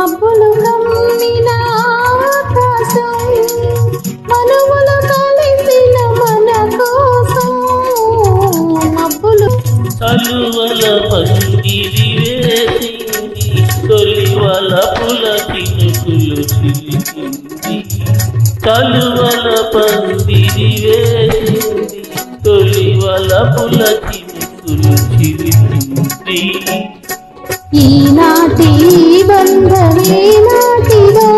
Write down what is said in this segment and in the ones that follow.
మబ్బులు కమ్మిన ఆకాశం మనువులు కలిసిన మన కోసం మబ్బులు చలువల పందిరి వేసింది తొలివల పుల చినుకులు చిలికింది చలువల పందిరి వేసింది తొలివల పుల చినుకులు చిలికింది ఈనాటి బంధమే నాటిదో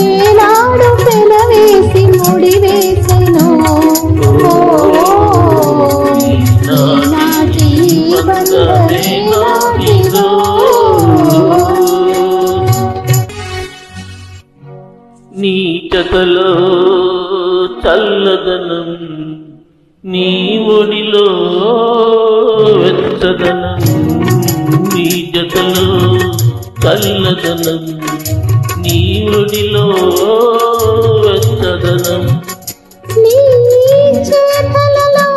ఏనాడు పెనవేసి ముడివేసెనో ఈనాటి బంధమే నాటిదో నీ జతలో చల్లదనం నీ ఒడిలో వెచ్చదనం నీ జతలో చల్లదనం నీ ఒడిలో వెచ్చదనం నీ చేతలలో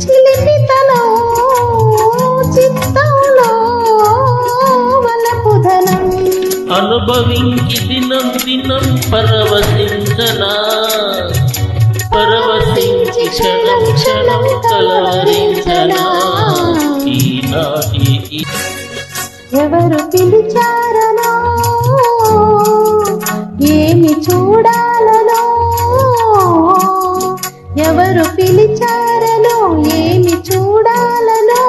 చిలిపితనం చిత్తంలో వలపుధనం అనుభవించి దినం దినం పరవశించనా పరవశించి క్షణం క్షణం కలవరించనా ఈనాటి ఎవరు పిలిచారనో ఏమి చూడాలనో ఎవరు పిలిచారనో ఏమి చూడాలనో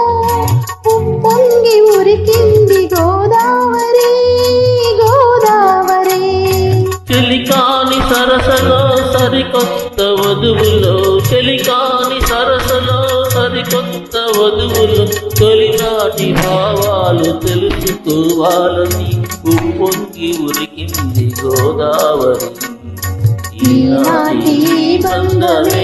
పొంగి ఉరికింది గోదావరి గోదావరి చెలికాని సరసలో సరికొత్త వధువులో చెలికాని సరసలో సరికొత్త వధువులు తొలినాటి భావాలు తెలుసుకోవాలని ఉప్పొంగి ఉరికింది గోదావరి ఈనాటి బంధమే